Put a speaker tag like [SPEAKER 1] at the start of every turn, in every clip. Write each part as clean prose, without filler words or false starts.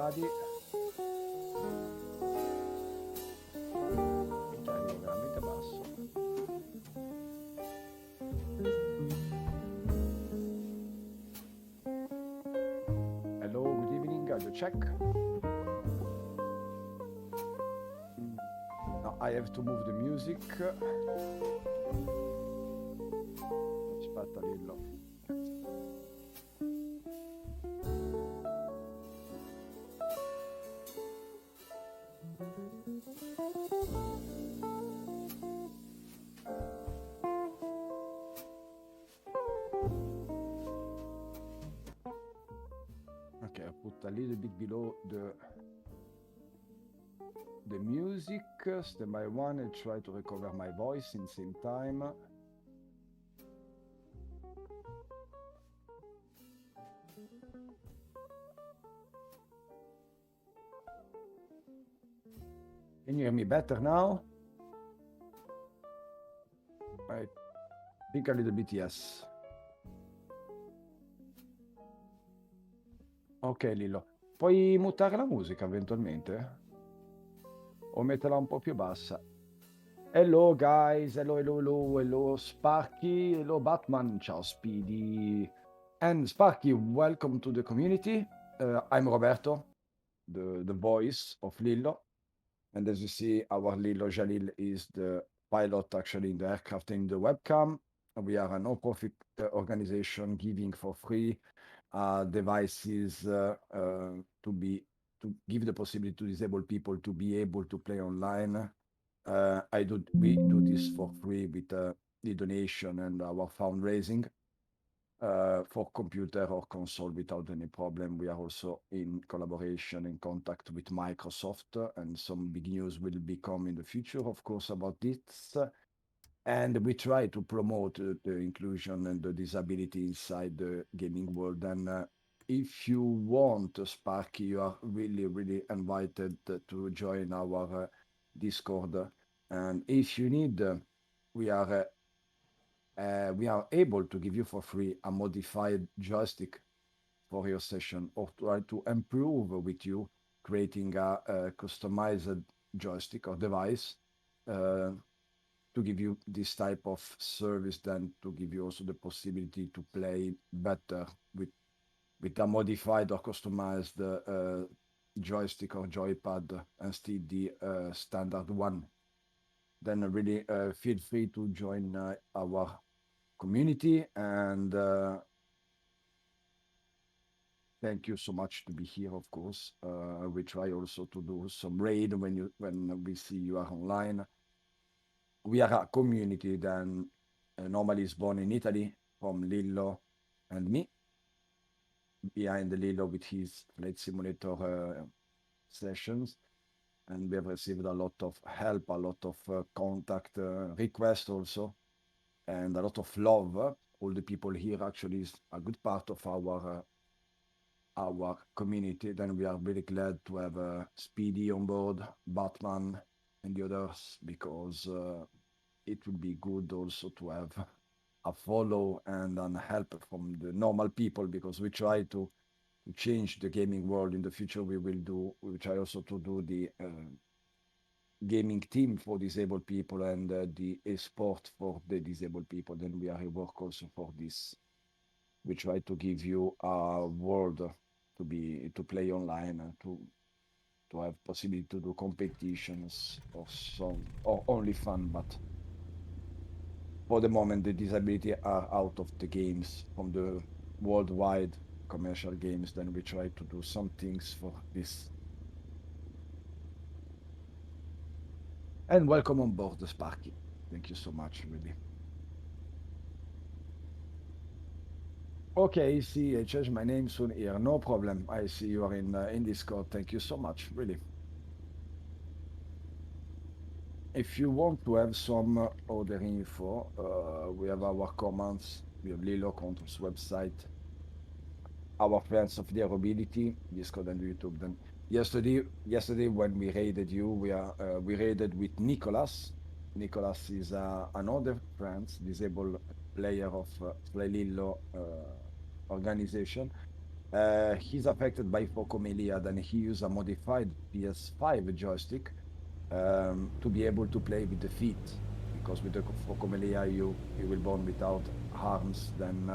[SPEAKER 1] everybody. Minchia, arrivo veramente basso. Hello, good evening, audio check. Now I have to move the music. Aspetta, Lillo. Okay, I put a little bit below the music. Step by one, I try to recover my voice in the same time. Can you hear me better now? I think a little bit, yes. Ok, Lillo. Puoi mutare la musica eventualmente? O metterla un po' più bassa? Hello guys, hello Sparky, hello Batman, ciao Speedy. And Sparky, welcome to the community. I'm Roberto, the voice of Lillo. And as you see, our Lillo Jalil is the pilot actually in the aircraft in the webcam. We are a non-profit organization giving for free devices to give the possibility to disabled people to be able to play online. We do this for free with the donation and our fundraising for computer or console without any problem. We are also in collaboration, in contact with Microsoft, and some big news will become in the future, of course, about this. And we try to promote the inclusion and the disability inside the gaming world. And if you want, Sparky, you are really, really invited to join our Discord. And if you need, we are able to give you for free a modified joystick for your session, or try to improve with you, creating a customized joystick or device to give you this type of service, then to give you also the possibility to play better with a modified or customized joystick or joypad instead the standard one. Then really feel free to join our community, and thank you so much to be here, of course. We try also to do some raid when we see you are online. We are a community that normally is born in Italy from Lillo and me, behind the Lillo with his flight simulator sessions. And we have received a lot of help, a lot of contact requests also, and a lot of love. All the people here actually is a good part of our community. Then we are really glad to have Speedy on board, Batman, and the others, because it would be good also to have a follow and an help from the normal people, because we try to change the gaming world in the future. We try also to do the gaming team for disabled people and the sport for the disabled people. Then we are at work also for this. We try to give you a world to play online and to have possibility to do competitions or only fun. But for the moment, the disability are out of the games from the worldwide commercial games. Then we try to do some things for this. And welcome on board, the Sparky. Thank you so much, really. Okay, see, I changed my name soon here. No problem. I see you are in Discord. Thank you so much, really. If you want to have some other info, we have our commands. We have Lillo Controls website, our friends of the Ability, Discord and YouTube. Then yesterday when we raided you, we raided with Nicolas. Nicolas is another disabled player of flyLILLO organization. He's affected by phocomelia, then he used a modified PS5 joystick to be able to play with the feet, because with the phocomelia you will born without arms, then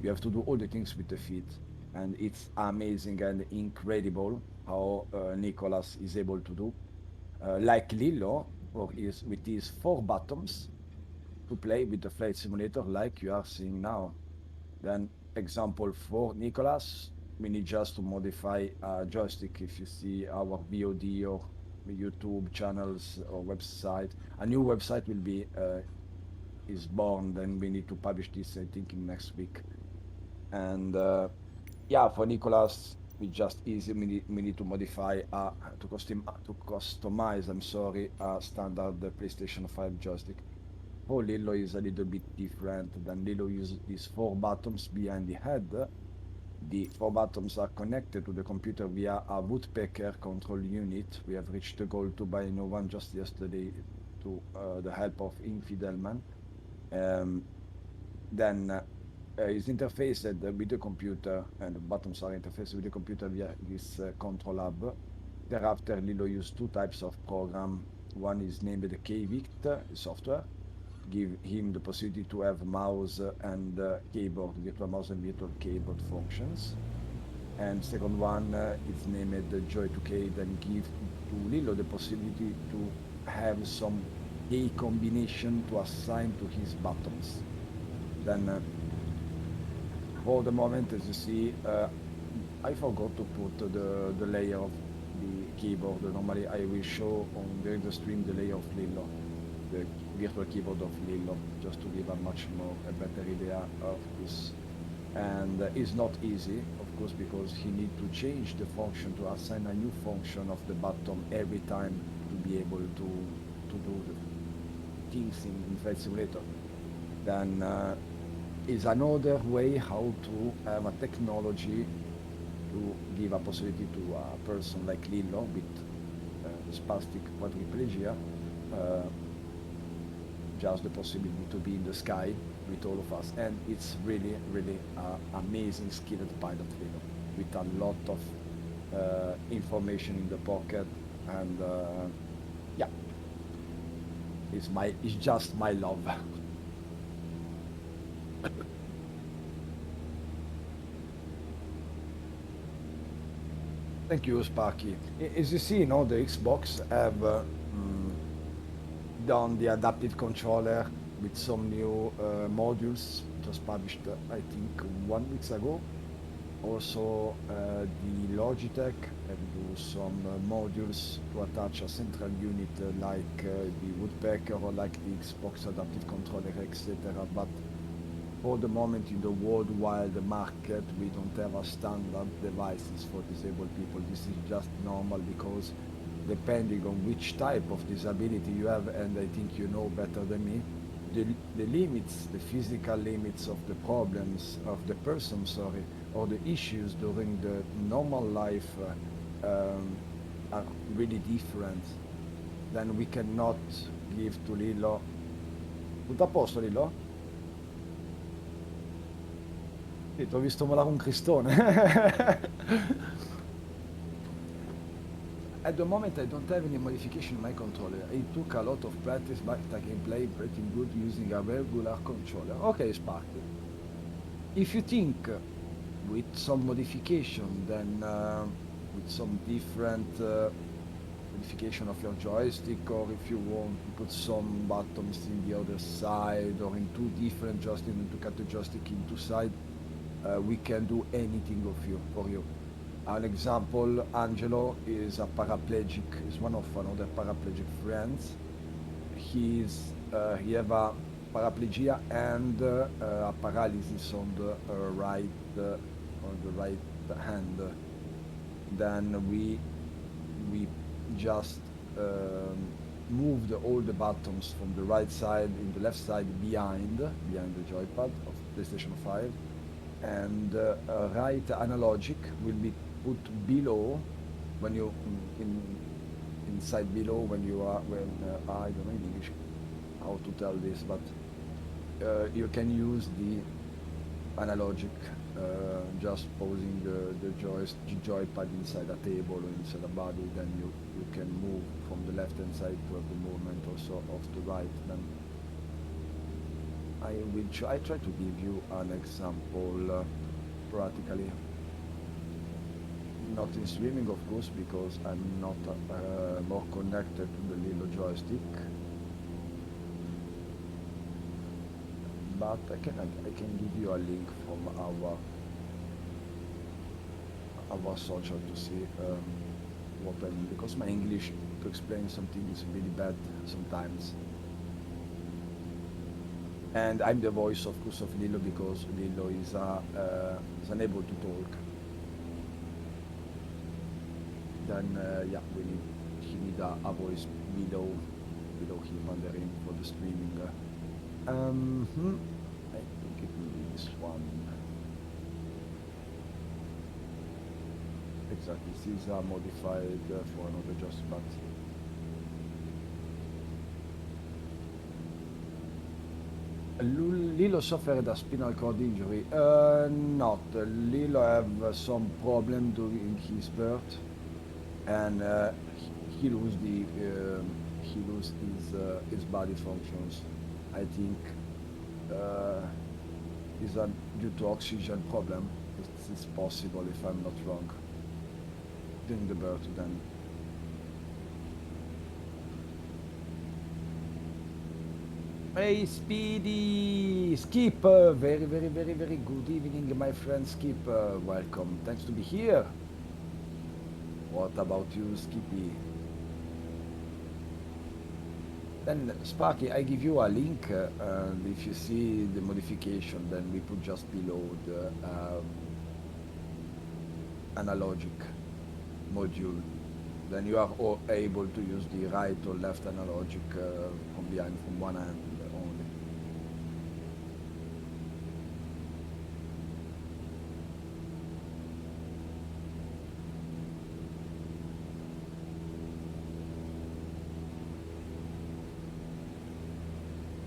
[SPEAKER 1] you have to do all the things with the feet, and it's amazing and incredible how Nicholas is able to do, like Lillo, with his 4 buttons to play with the flight simulator, like you are seeing now. Then example for Nicholas, we need just to modify a joystick. If you see our VOD or YouTube channels or website, a new website will be is born. Then we need to publish this, I think, in next week. And yeah, for Nicholas, we just easy. We need to modify to customize. I'm sorry, a standard PlayStation 5 joystick. For Lillo is a little bit different. Than Lillo uses these 4 buttons behind the head. The 4 buttons are connected to the computer via a woodpecker control unit. We have reached the goal to buy a new one just yesterday to the help of Infidelman. Um, then is interfaced with the computer, and the buttons are interfaced with the computer via this control hub. Thereafter, Lillo used 2 types of program. One is named the KVict software, give him the possibility to have mouse and keyboard, virtual mouse and virtual keyboard functions. And second one is named the Joy2K, then give to Lillo the possibility to have some key combination to assign to his buttons. Then for the moment, as you see, I forgot to put the layer of the keyboard. Normally, I will show on during the stream the layer of Lillo, the virtual keyboard of Lillo, just to give a better idea of this. And it's not easy, of course, because he need to change the function to assign a new function of the button every time to be able to do the things in Flight Simulator. Then is another way how to have a technology to give a possibility to a person like Lillo with spastic quadriplegia, just the possibility to be in the sky with all of us. And it's really, really amazing skilled pilot Lillo, with a lot of information in the pocket. And yeah, it's just my love. Thank you, Sparky. As you see, the Xbox have done the adaptive controller with some new modules, just published, I think, 1 week ago. Also, the Logitech have do some modules to attach a central unit like the Woodpecker or like the Xbox adaptive controller, etc. But for the moment in the worldwide market, we don't have a standard devices for disabled people. This is just normal because depending on which type of disability you have, and I think you know better than me, the limits, the physical limits of the problems of the person, sorry, or the issues during the normal life are really different. Then we cannot give to Lillo. Tutto a posto, Lillo? Sì, ti ho visto molare un cristone. At the moment, I don't have any modification in my controller. It took a lot of practice, but I can play pretty good using a regular controller. Okay, Sparky. If you think with some modification, then with some different modification of your joystick, or if you want to put some buttons in the other side, or in 2 different joysticks, and to cut the joystick in 2 sides, we can do anything for you. An example, Angelo is a paraplegic, is one of another paraplegic friends. He have a paraplegia and a paralysis on the right hand. Then we just moved all the buttons from the right side in the left side behind the joypad of PlayStation 5, and right analogic will be put below when you inside below when you are I don't know in English how to tell this, but you can use the analogic just posing the joypad inside a table or inside a body, then you can move from the left hand side to have the movement also of the right. Then I try to give you an example practically, not in streaming of course, because I'm not more connected to the LILLO joystick, but I can give you a link from our social to see what I mean, because my English to explain something is really bad sometimes. And I'm the voice, of course, of LILLO because LILLO is unable to talk. Then yeah, he need a voice below him wandering for the streaming. I think it will be this one. Exactly, this is modified for another just but. LILLO suffered a spinal cord injury. Not. LILLO have some problem during his birth, and he lose his body functions. I think is due to oxygen problem. It's possible if I'm not wrong. During the birth, then. Hey, Speedy! Skip! Very good evening, my friend Skip. Welcome. Thanks to be here. What about you, Skippy? Then, Sparky, I give you a link, and if you see the modification, then we put just below the analogic module. Then you are able to use the right or left analogic from behind, from one hand only.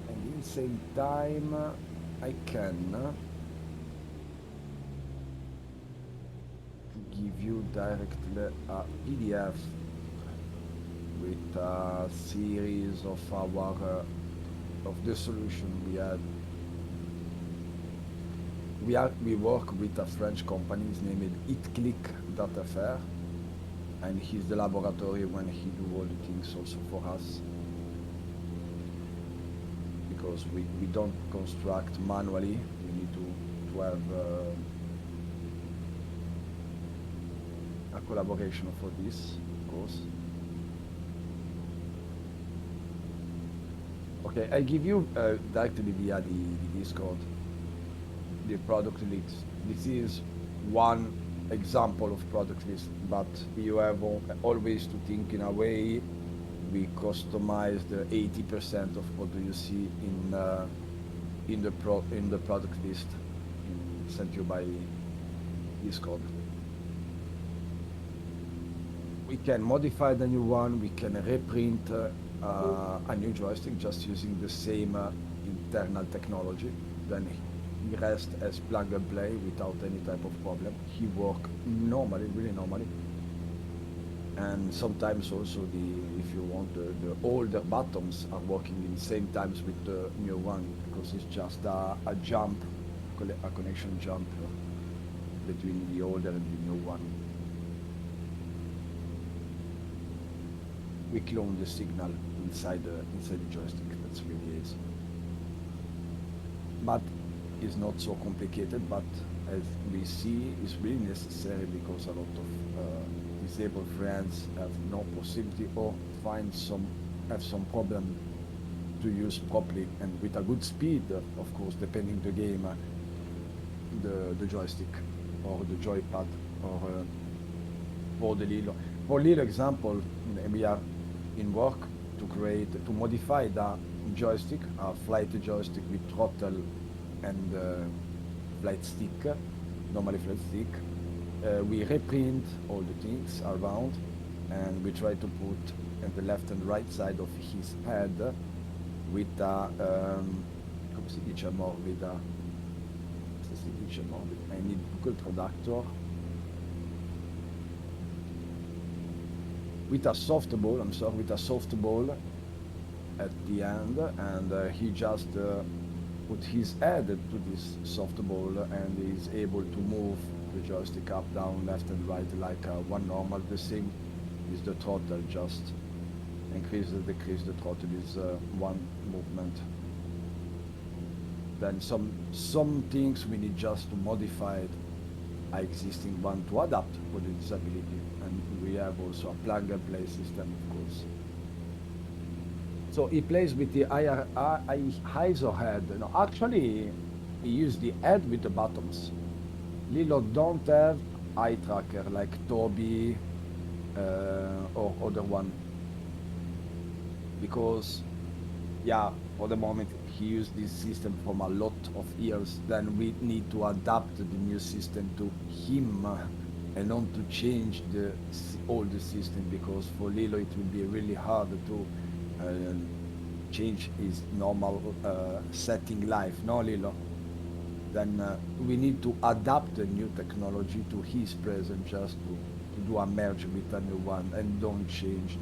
[SPEAKER 1] And in the same time, I can give you directly a PDF with a series of our of the solution we had. We work with a French company named itclick.fr, and he's the laboratory when he do all the things also for us, because we don't construct manually. We need to have a collaboration for this, of course. Okay, I give you directly via the Discord the product list. This is one example of product list, but you have always to think in a way. We customize the 80% of what do you see in the product list sent you by Discord. We can modify the new one. We can reprint a new joystick just using the same internal technology. Then he rests as plug and play without any type of problem. He works normally, really normally. And sometimes also if you want, the older buttons are working in the same times with the new one, because it's just a jump, a connection jump between the older and the new one. We clone the signal inside the joystick. That's really easy. But it's not so complicated, but as we see, it's really necessary because a lot of disabled friends have no possibility or have some problem to use properly and with a good speed, of course, depending the game, the joystick or the joypad or for the LILLO. For LILLO example, we are in work to modify the joystick, a flight joystick with throttle and flight stick, normally flight stick. We reprint all the things around, and we try to put on the left and right side of his head with a come si dice morbida, si dice, no? I need buccal tractor with a softball, I'm sorry, with a softball at the end, and he just put his head to this softball and is able to move the joystick up, down, left and right like one normal. The same is the throttle, just increase or decrease the throttle is one movement. Then some things we need just to modify existing one to adapt for the disability, and we have also a plug and play system, of course. So he plays with the ISO head. No, actually, he used the head with the buttons. LILLO don't have eye tracker like Toby or other one, because yeah, for the moment he used this system from a lot of years. Then we need to adapt the new system to him and not to change the old system, because for LILLO it will be really hard to change his normal setting life, no LILLO? Then we need to adapt the new technology to his present, just to do a merge with a new one and don't change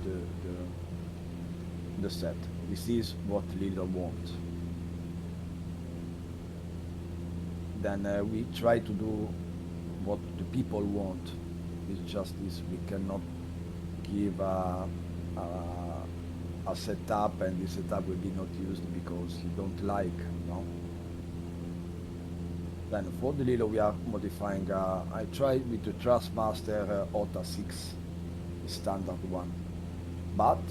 [SPEAKER 1] the set. This is what LILLO wants. Then we try to do what the people want. It's just this, we cannot give a setup and the setup will be not used because he don't like, no? Then for the LILLO we are modifying, I tried with the Thrustmaster OTA 6, the standard one. But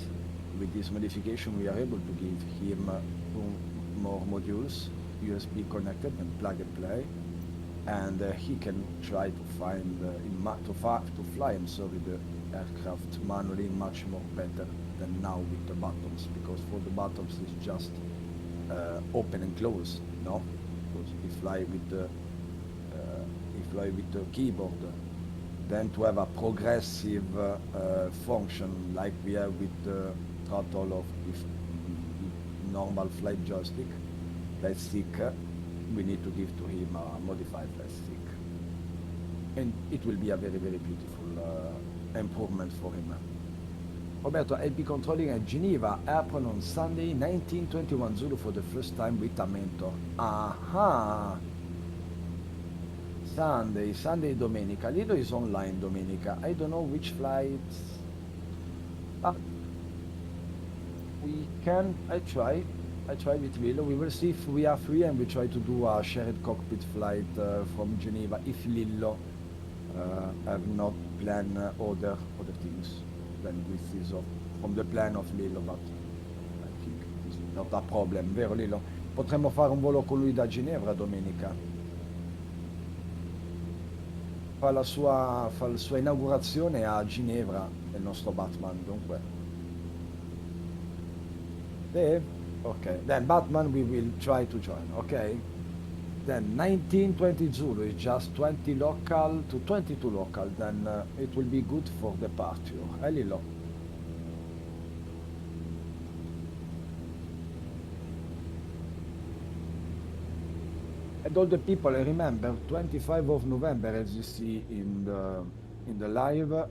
[SPEAKER 1] with this modification we are able to give him two more modules, USB connected and plug and play, and he can try to find, to fly, I'm sorry, the aircraft manually much more better than now with the buttons, because for the buttons it's just open and close, no? Because he fly with the keyboard. Then to have a progressive function like we have with the throttle of the normal flight joystick, flight stick, we need to give to him a modified flight stick, and it will be a very, very beautiful improvement for him. Roberto, I'll be controlling at Geneva Airport on Sunday, 1921 Zulu for the first time with a mentor. Aha! Sunday, Domenica. LILLO is online, Domenica. I don't know which flights. We can, I try with LILLO. We will see if we are free and we try to do a shared cockpit flight from Geneva if LILLO have not planned other things. Then this is from the plan of LILLO, but I think it's not a problem, vero LILLO? Potremmo fare un volo con lui da Ginevra domenica. Fa la sua inaugurazione a Ginevra, il nostro Batman, dunque. Sì? Okay, then Batman we will try to join, okay? Then 1920 Zulu is just 20 local to 22 local, then it will be good for departure. LILLO. And all the people, remember, 25 of November, as you see in the live,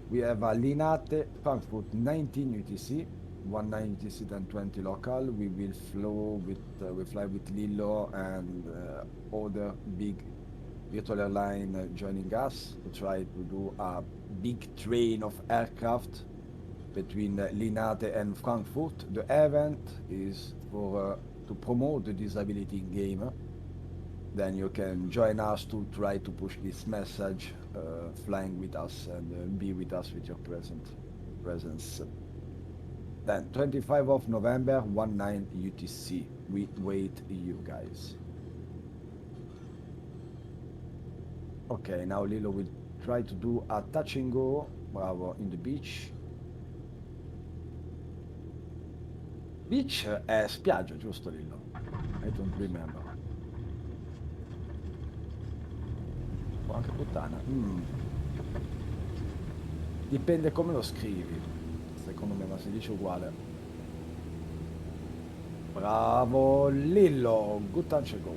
[SPEAKER 1] we have a Linate Frankfurt 19 UTC, 19 UTC, then 20 local. We will we fly with LILLO and other big virtual airline joining us to try to do a big train of aircraft between Linate and Frankfurt. The event is for to promote the disability in game. Then you can join us to try to push this message, flying with us and be with us with your presence. Then 25 of November, 19 UTC. We wait you guys. Okay, now LILLO will try to do a touch and go, bravo, in the beach. Beach è spiaggia, giusto LILLO? I don't remember. Anche puttana. Dipende come lo scrivi, secondo me, ma si dice uguale. Bravo LILLO, good touch and go.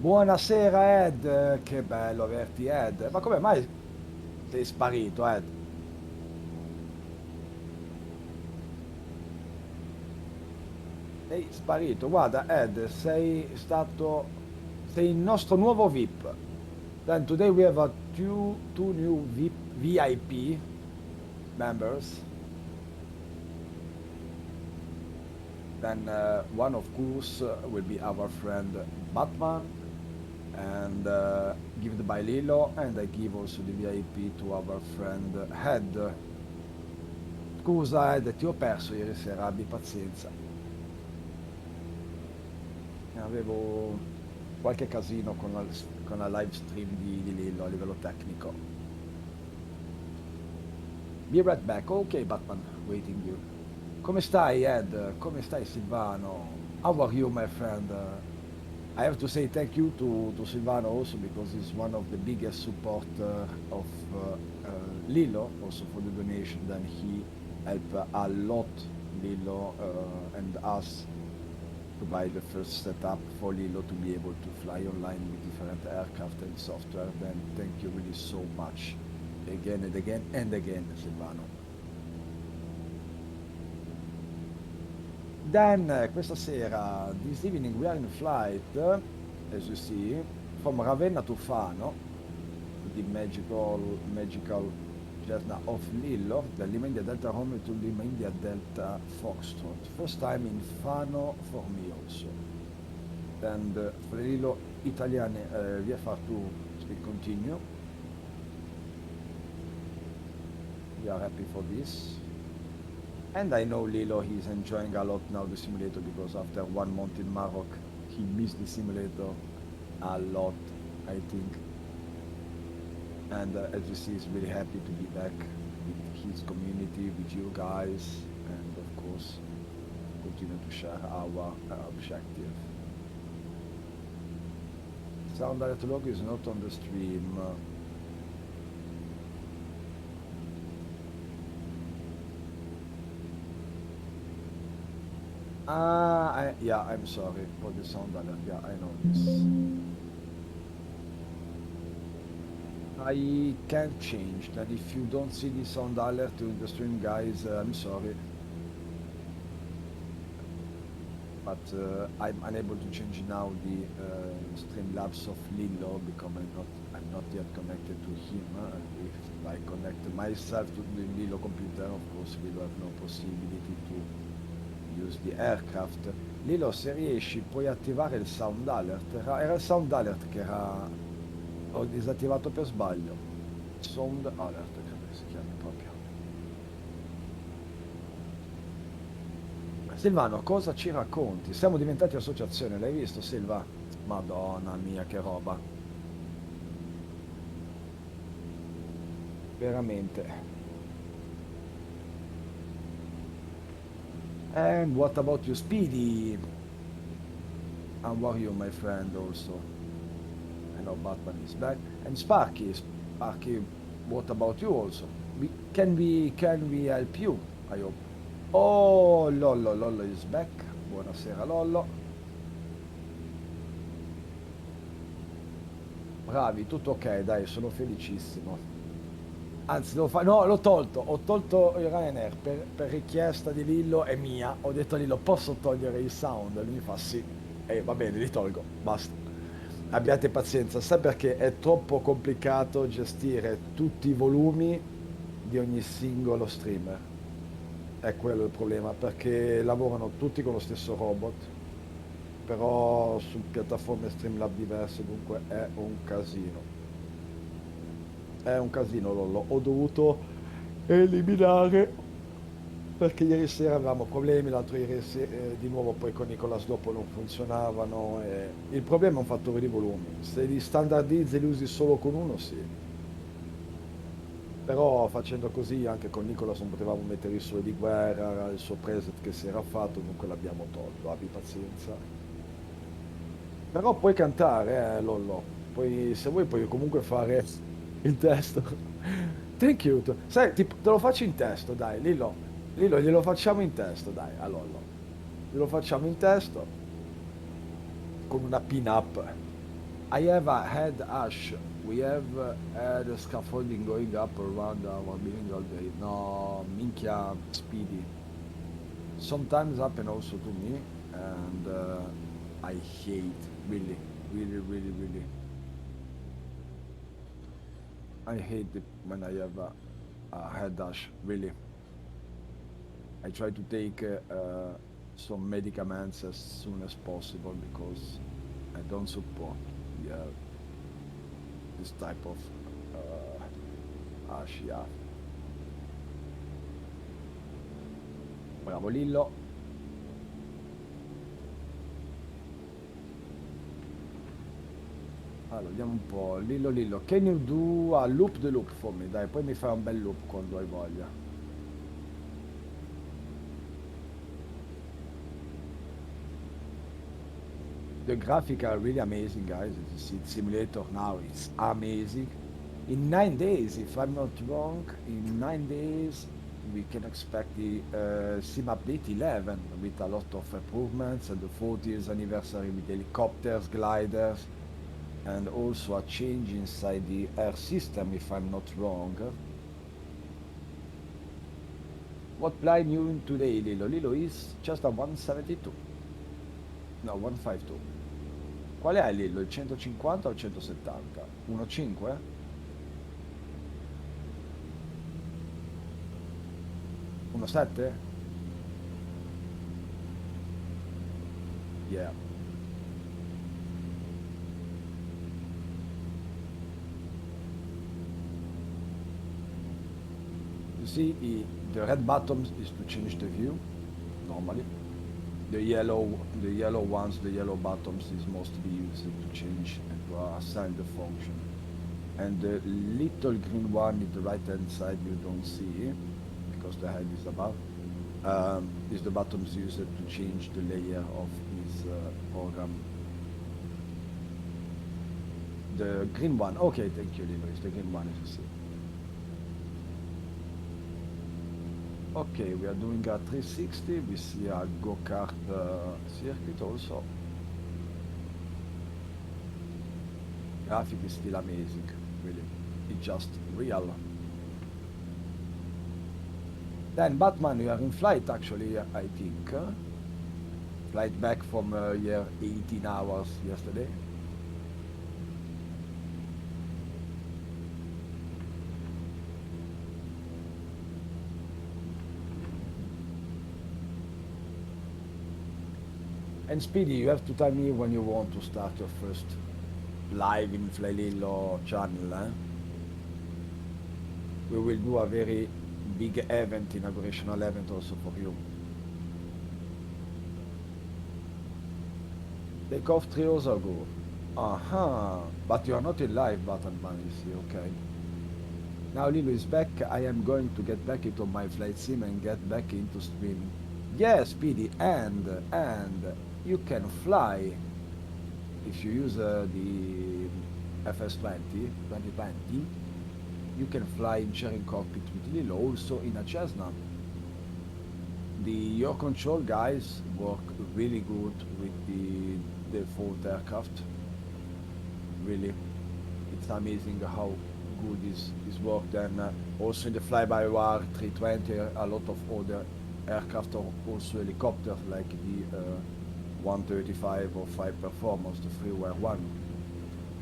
[SPEAKER 1] Buonasera Ed, che bello averti Ed. Ma come mai sei sparito Ed? Sei sparito. Guarda Ed, sei il nostro nuovo VIP. Then today we have two new VIP members. Then one of course will be our friend Batman and given by Lilo, and I give also the VIP to our friend Ed. Scusa Ed, ti ho perso ieri sera, abbi pazienza. Avevo qualche casino con la live stream di Lillo a livello tecnico. Be right back. Ok, Batman, waiting you. Come stai, Ed? Come stai, Silvano? How are you, my friend? I have to say thank you to Silvano also because he's one of the biggest supporter of Lillo, also for the donation. Then he helped a lot Lillo and us to buy the first setup for Lillo to be able to fly online with different aircraft and software. Then thank you really so much again and again and again, Silvano. Then questa sera, this evening we are in flight, as you see, from Ravenna to Fano, the magical journey of Lillo, the Lima India Delta Romeo to Lima India Delta Foxtrot. First time in Fano for me also. And for Lillo Italian VFR2 will continue. We are happy for this. And I know Lilo, he's enjoying a lot now the simulator because after 1 month in Morocco, he missed the simulator a lot, I think. And as you see, he's really happy to be back with his community, with you guys, and of course, continue to share our objective. Sound alert log is not on the stream. Yeah, I'm sorry for the sound alert. Yeah, I know this. I can't change that. If you don't see the sound alert in the stream, guys, I'm sorry. But I'm unable to change now the Streamlabs of Lillo because I'm not yet connected to him. If I connect myself to the Lillo computer, of course, we will have no possibility to use the aircraft. Lilo, se riesci puoi attivare il sound alert. Era il sound alert che ho disattivato per sbaglio. Sound alert, credo che si chiami proprio. Silvano, cosa ci racconti? Siamo diventati associazione, l'hai visto Silva? Madonna mia, che roba. Veramente. And what about you, Speedy? How are you, my friend, also? I know Batman is back. And Sparky, what about you also? Can we help you? I hope. Oh, Lollo is back. Buonasera, Lollo. Bravi, tutto ok, dai, sono felicissimo. Anzi, devo fare... No, l'ho tolto. Ho tolto il Ryanair per richiesta di Lillo e mia. Ho detto a Lillo, posso togliere il sound? Lui mi fa sì. E va bene, li tolgo. Basta. Abbiate pazienza. Sai perché è troppo complicato gestire tutti i volumi di ogni singolo streamer? È quello il problema, perché lavorano tutti con lo stesso robot, però su piattaforme Streamlab diverse, dunque è un casino. È un casino, Lollo. Ho dovuto eliminare perché ieri sera avevamo problemi, l'altro ieri di nuovo poi con Nicolas dopo non funzionavano. Il problema è un fattore di volumi. Se li standardizzi e li usi solo con uno, sì. Però facendo così anche con Nicolas non potevamo mettere il suo di guerra, il suo preset che si era fatto, dunque l'abbiamo tolto, abbi pazienza. Però puoi cantare, Lollo. Poi, se vuoi puoi comunque fare il testo. Thank you. Sai, te lo faccio in testo, dai, Lillo. Lillo, glielo facciamo in testo, dai, a Lollo. Glielo facciamo in testo con una pin-up. I have had Ash. We have had scaffolding going up around our building all day. No, minchia, speedy. Sometimes happen also to me, and I hate really, really, really, really. I hate it when I have a head dash. Really, I try to take some medicaments as soon as possible because I don't support yeah this type of ash. Yeah, bravo Lillo. Allora, vediamo un po'. Lillo, Lillo, can you do a loop the loop for me? Dai, poi mi fai un bel loop quando hai voglia. The graphics are really amazing, guys. You see the simulator now, it's amazing. In 9 days, if I'm not wrong, in 9 days, we can expect the Sim Update 11 with a lot of improvements and the 40th anniversary with helicopters, gliders, and also a change inside the air system, if I'm not wrong. What plane you in today, Lilo? Lilo is just a 172. No, 152. Quale hai Lillo? Il 150 o il 170? 1.5? 1.7? Yeah. You see, the red buttons is to change the view, normally. The yellow ones, the yellow buttons is mostly used to change and to assign the function. And the little green one in the right hand side you don't see, because the head is above, is the buttons used to change the layer of this program. The green one, okay, thank you, Lilo, it's the green one as you see. Okay, we are doing a 360, we see a go-kart circuit also. Graphic is still amazing, really. It's just real. Then Batman, you are in flight actually, I think. Flight back from here 18 hours yesterday. And Speedy, you have to tell me when you want to start your first live in flyLILLO channel. We will do a very big event, inaugurational event also for you. Take off 3 hours ago. Aha, but you are not in live, Button Man, you see, okay. Now Lilo is back. I am going to get back into my flight sim and get back into streaming. Yes, Speedy, and you can fly if you use the FS20, 2020, you can fly in sharing cockpit with Lilo, also in a Cessna. Your control guys work really good with the default aircraft. Really, it's amazing how good is worked. And also in the fly-by-wire 320, a lot of other aircraft are also helicopters like the 135 or 5 Performance, the freeware one.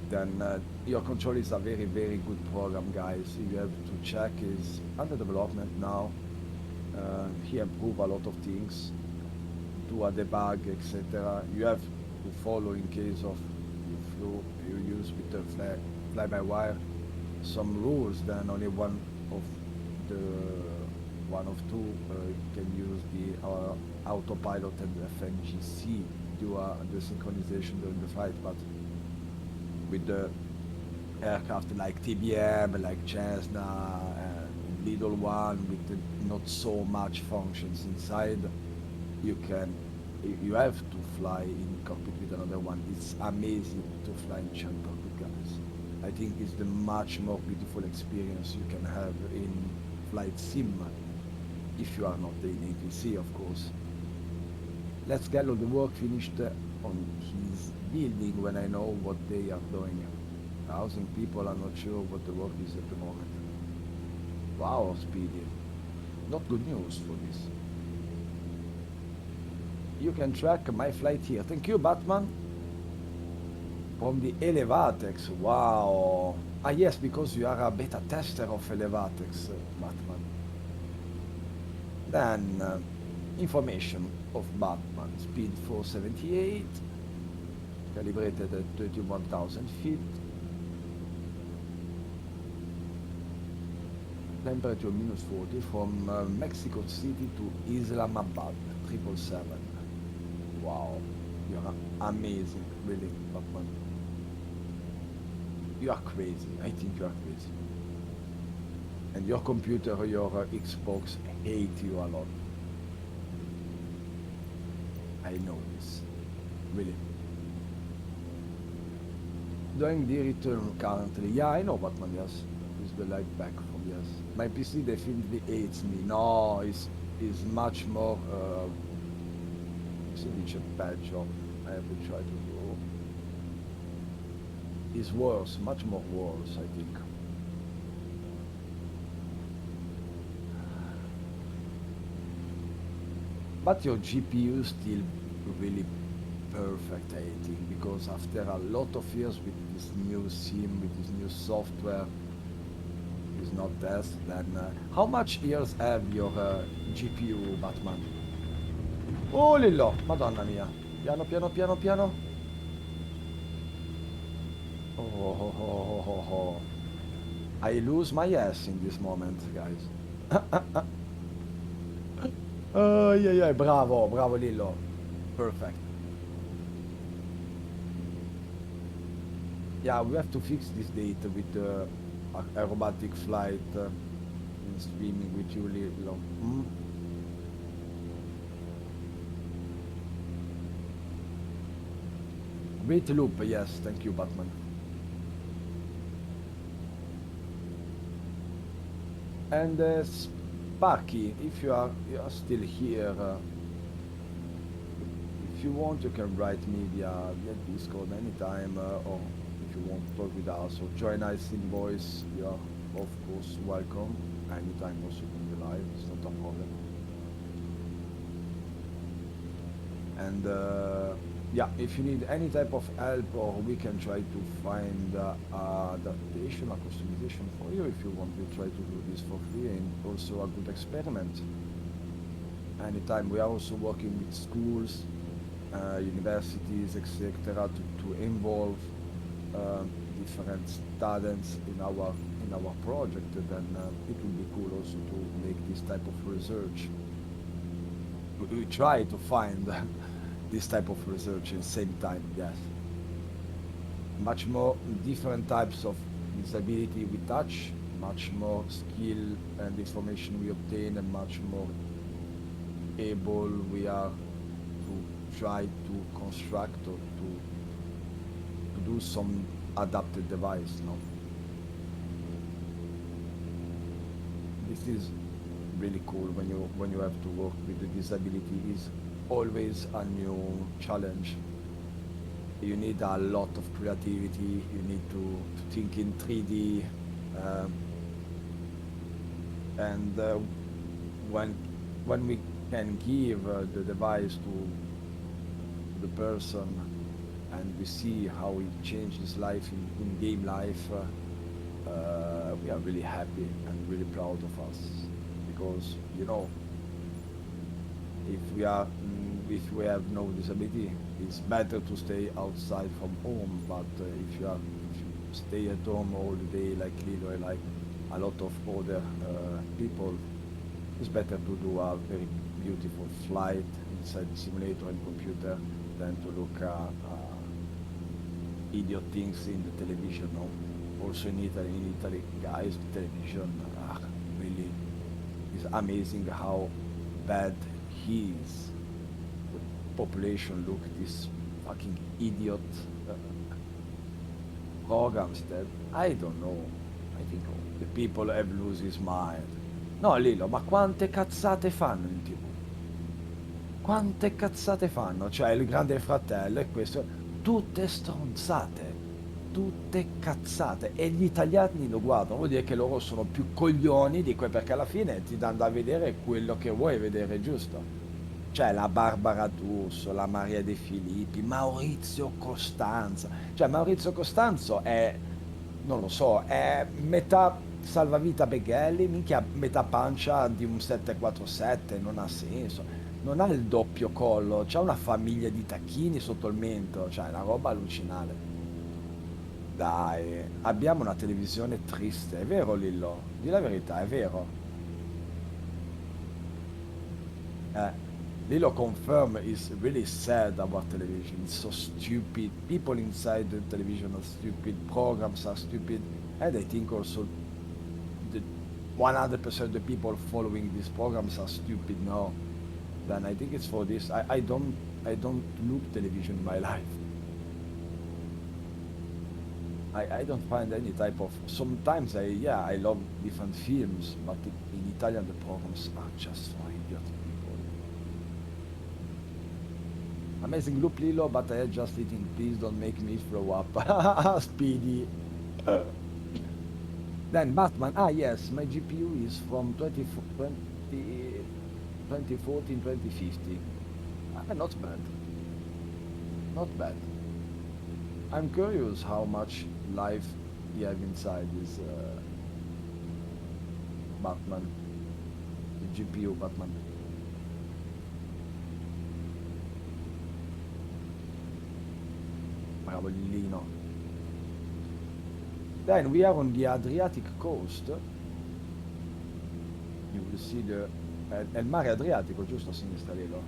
[SPEAKER 1] Then your control is a very, very good program, guys. You have to check is under development now. He improved a lot of things, do a debug, etc. You have to follow in case of if you use with the fly-by-wire some rules. Then only one of the two can use the autopilot and FNGC do the synchronization during the flight, but with the aircraft like TBM, like Cessna, little one with not so much functions inside, you have to fly in cockpit with another one. It's amazing to fly in shared cockpit, guys. I think it's the much more beautiful experience you can have in flight sim, if you are not in ATC, of course. Let's get all the work finished on his building when I know what they are doing. 1,000 people are not sure what the work is at the moment. Wow, Speedy. Not good news for this. You can track my flight here. Thank you, Batman. From the Elevatex. Wow. Ah, yes, because you are a beta tester of Elevatex, Batman. Then, information of Batman. Speed 478. Calibrated at 31,000 feet. Temperature minus 40 from Mexico City to Islamabad. 777. Wow. You are amazing, really, Batman. You are crazy. I think you are crazy. And your computer, your Xbox hate you a lot. I know this. Really. Doing the return currently. Yeah, I know Batman, yes. Is the light back from yes. My PC definitely hates me. No, it's much more it's a bad job. I have to try to do. It's worse, much more worse, I think. But your GPU is still really perfect, I think, because after a lot of years with this new sim, with this new software, is not test, then how much years have your GPU, Batman? Oh Lillo, Madonna mia. Piano, piano, piano, piano. Oh, oh, oh, oh, oh, oh. I lose my ass in this moment, guys. Oh, yeah, yeah, bravo, bravo Lillo. Perfect. Yeah, we have to fix this data with the aerobatic flight in streaming with you, Lillo. Mm? Great loop, yes, thank you, Batman. And Sparky, if you are still here, if you want, you can write me via Discord anytime, or if you want to talk with us or join us in voice, you are of course welcome. Anytime also in the live, it's not a problem. And yeah, if you need any type of help, or we can try to find adaptation or customization for you if you want to try to do this for free and also a good experiment. Anytime. We are also working with schools, universities, etc. to involve different students in our project. Then it will be cool also to make this type of research. We try to find this type of research at the same time, yes. Much more different types of disability we touch, much more skill and information we obtain, and much more able we are to try to construct or to do some adapted device, no? This is really cool when you have to work with the disability. Is always a new challenge. You need a lot of creativity. You need to think in 3D, um, and when we can give the device to the person, and we see how it changes life in game life, we are really happy and really proud of us, because you know, if we have no disability, it's better to stay outside from home. But if you stay at home all the day like Lilo and like a lot of other people, it's better to do a very beautiful flight inside the simulator and computer than to look at idiot things in the television. No? Also in Italy, guys, the television really is amazing how bad his population look. This fucking idiot programs that I don't know. I think the people have lose his mind. No, Lilo, ma quante cazzate fanno in TV? quante cazzate fanno? Cioè, il grande fratello e questo, tutte stronzate, tutte cazzate. E gli italiani lo guardano, vuol dire che loro sono più coglioni di quei, perché alla fine ti danno da vedere quello che vuoi vedere, giusto? Cioè, la Barbara D'Urso, la Maria De Filippi, Maurizio Costanzo. Cioè, Maurizio Costanzo è, non lo so, è metà salvavita Beghelli, minchia, metà pancia di un 747, non ha senso. Non ha il doppio collo, c'ha una famiglia di tacchini sotto il mento, cioè, è una roba allucinante. Dai, abbiamo una televisione triste, è vero Lillo? Di la verità, è vero. Uh, Lilo confirm is really sad about television. It's so stupid. People inside the television are stupid. Programs are stupid. And I think also the 100% of the people following these programs are stupid now. Then I think it's for this. I don't look television in my life. I don't find any type of. Sometimes I love different films, but in Italian the programs are just for idiot people. Amazing loop Lilo, but I had just eating. Please don't make me throw up. Speedy. Then Batman. Ah, yes, my GPU is from 2014, 2015. Ah, not bad. Not bad. I'm curious how much life you have inside this Batman, the GPU Batman. Bravo Lillino. Then we are on the Adriatic coast. You will see è il mare Adriatico, giusto a sinistra Lilo?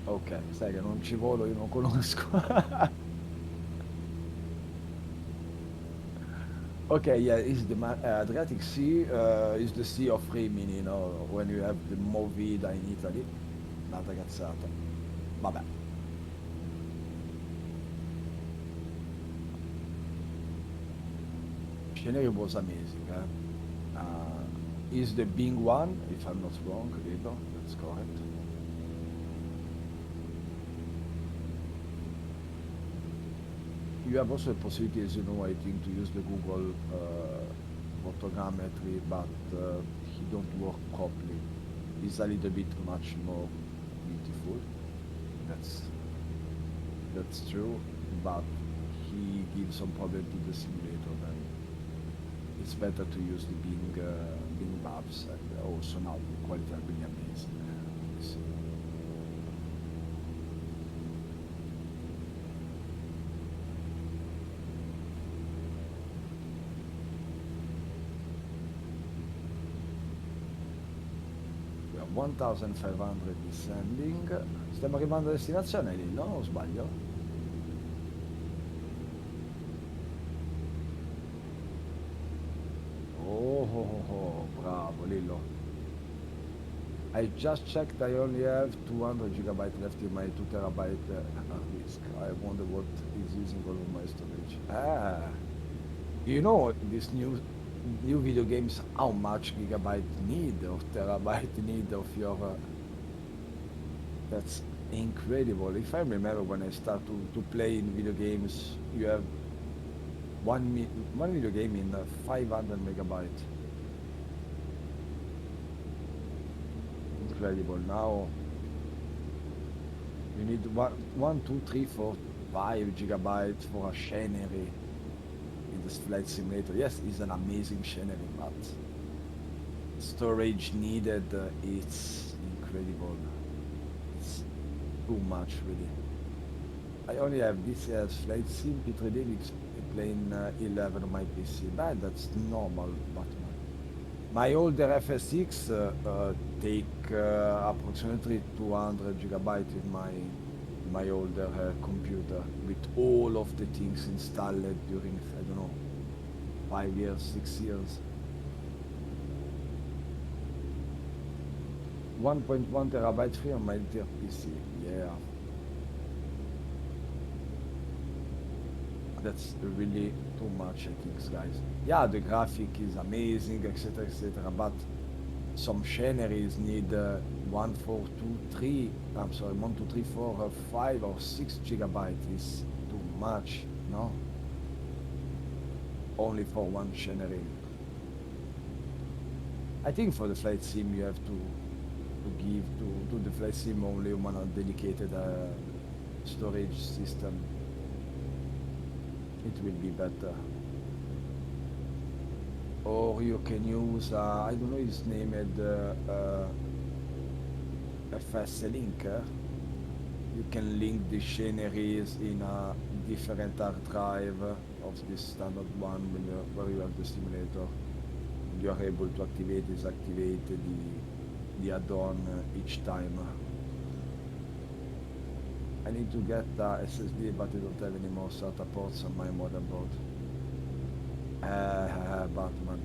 [SPEAKER 1] Ok, sai che non ci volo, io non conosco. Okay, yeah, it's the Adriatic Sea, is the Sea of Rimini, when you have the Movida in Italy. Un'altra cazzata. Vabbè. Scenery was amazing, eh? Is the Bing one, if I'm not wrong, Lilo, that's correct. You have also the possibility, as you know, I think, to use the Google photogrammetry, but he don't work properly. It's a little bit much more beautiful. That's that's true, but he gives some problem to the simulator. Then it's better to use the Bing maps, and also now the quality are really amazing. So, we have 1500 descending. Stiamo arrivando a destinazione lì, no? O sbaglio? Bravo Lillo. I just checked, I only have 200 gigabyte left in my 2 terabyte hard disk. I wonder what is using all of my storage. Ah, you know this new video games, how much gigabyte need or terabyte need of your that's incredible. If I remember when I start to play in video games, you have one video game in 500 megabyte. Incredible. Now you need one, two, three, four, 5 gigabytes for a scenery in this flight simulator. Yes, it's an amazing scenery, but storage needed, it's incredible. It's too much, really. I only have this as flight sim P3D plane 11 on my PC. But that's normal, but my older FSX take approximately 200 gigabytes in my older computer with all of the things installed during, I don't know, 5 years, 6 years. 1.1 terabyte free on my dear PC. Yeah, that's really too much, I think, guys. Yeah, the graphic is amazing, etc., etc., but some channels need 1, 4, 2, 3, I'm sorry, 1, 2, 3, 4, 5 or 6 GB is too much, no? Only for one channel. I think for the flight sim you have to give to the flight sim only one dedicated storage system. It will be better. Or you can use, I don't know his name, FS linker. You can link the sceneries in a different hard drive of this standard one where you have the simulator. You are able to activate, disactivate the add-on each time. I need to get SSD, but I don't have any more SATA ports on my motherboard. Batman.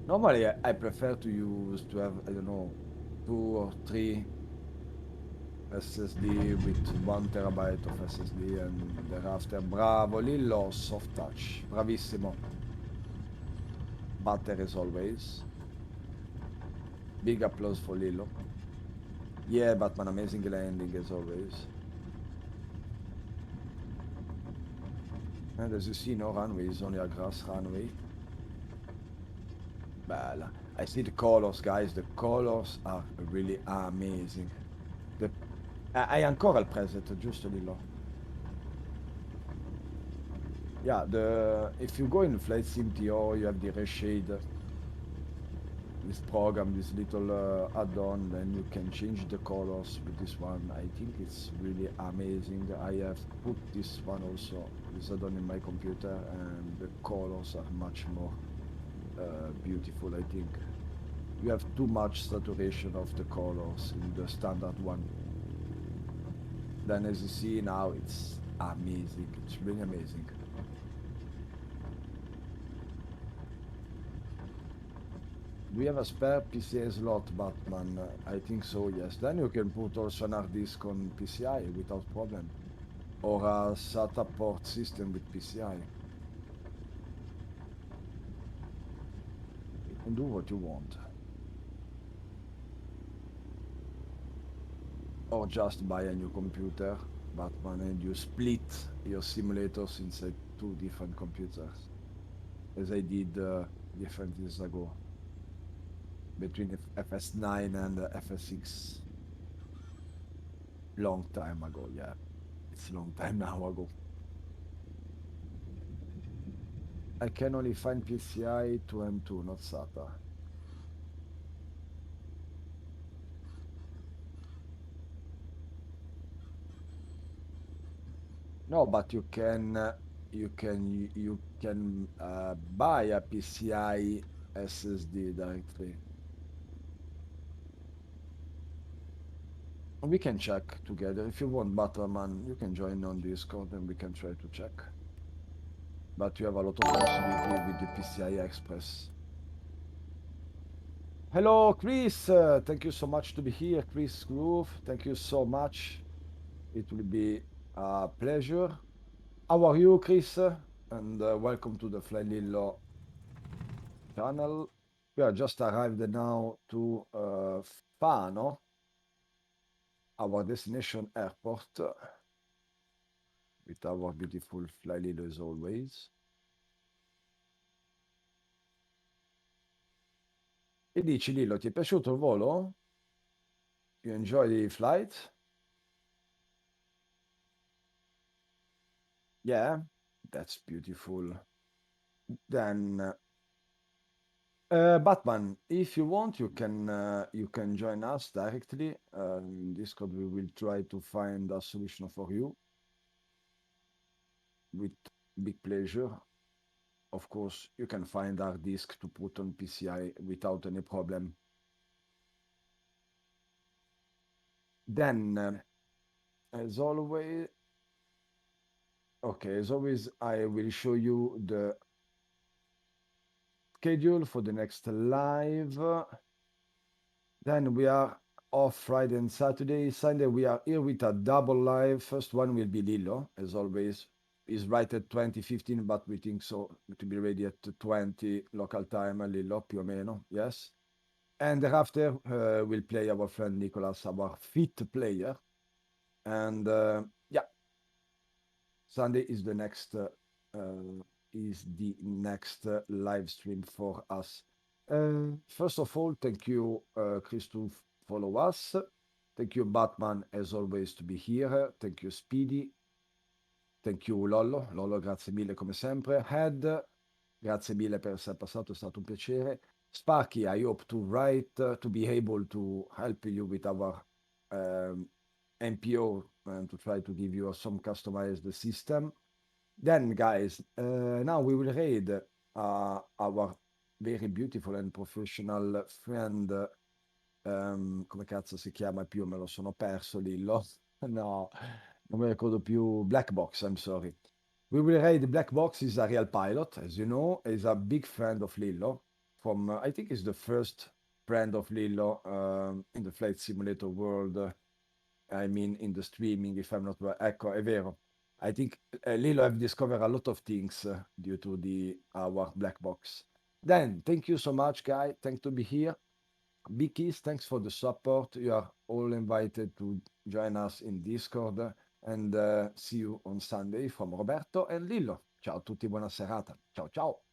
[SPEAKER 1] Normally, I prefer to have, I don't know, 2 or 3 SSD with 1 TB of SSD, and thereafter, bravo Lillo, soft touch, bravissimo. Butter as always. Big applause for Lillo. Yeah, Batman, amazing landing as always. And as you see, no runway, it's only a grass runway. Bella. I see the colors, guys. The colors are really amazing. The, hai ancora il preset, giusto Lillo? Yeah, if you go in Flight Sim TO, you have the reshade, this program, this little add-on, then you can change the colors with this one. I think it's really amazing. I have put this one also, this add-on in my computer, and the colors are much more beautiful, I think. You have too much saturation of the colors in the standard one. Then as you see now, it's amazing. It's really amazing. Do we have a spare PCI slot, Batman? I think so, yes. Then you can put also an hard disk on PCI without problem. Or a SATA port system with PCI. You can do what you want. Or just buy a new computer, Batman, and you split your simulators inside 2 different computers, as I did different years ago, between FS9 and FS6. Long time ago, yeah. It's a long time now ago. I can only find PCI to M2, not SATA. No, but you can buy a PCI SSD directly. We can check together. If you want, Butterman, you can join on Discord and we can try to check. But you have a lot of possibility with the PCI Express. Hello, Chris. Thank you so much to be here, Chris Groove. Thank you so much. It will be a pleasure. How are you, Chris? And welcome to the flyLILLO channel. We are just arrived now to Fano, our destination airport, with our beautiful flyLILLO as always. E dici, Lillo, ti è piaciuto il volo? You enjoy the flight? Yeah, that's beautiful. Then, Batman, if you want, you can join us directly. In Discord, we will try to find a solution for you with big pleasure. Of course, you can find our disk to put on PCI without any problem. Then, as always, okay, as always, I will show you the schedule for the next live. Then we are off Friday and Saturday. Sunday, we are here with a double live. First one will be Lillo, as always. Is right at 20:15, but we think so to be ready at 20 local time, Lillo, più o meno, yes. And thereafter, we'll play our friend Nicolas, our fit player. And yeah, Sunday is the next live stream for us. First of all, thank you, Chris, to follow us. Thank you, Batman, as always, to be here. Thank you, Speedy. Thank you, Lollo. Lollo, grazie mille come sempre. Head, grazie mille per essere passato, è stato un piacere. Sparky, I hope to write, to be able to help you with our NPO and to try to give you some customized system. Then, guys, now we will read our very beautiful and professional friend. Come cazzo si chiama più? Me lo sono perso, Lillo. No, non mi ricordo più. Black Box, I'm sorry. We will read Black Box is a real pilot, as you know, is a big friend of Lillo. From I think is the first friend of Lillo in the flight simulator world. I mean, in the streaming, if I'm not right. Ecco, è vero. I think Lilo have discovered a lot of things due to our black box. Then, thank you so much, guy. Thanks to be here. Big Keys, thanks for the support. You are all invited to join us in Discord and see you on Sunday from Roberto and Lillo. Ciao a tutti, buona serata. Ciao ciao.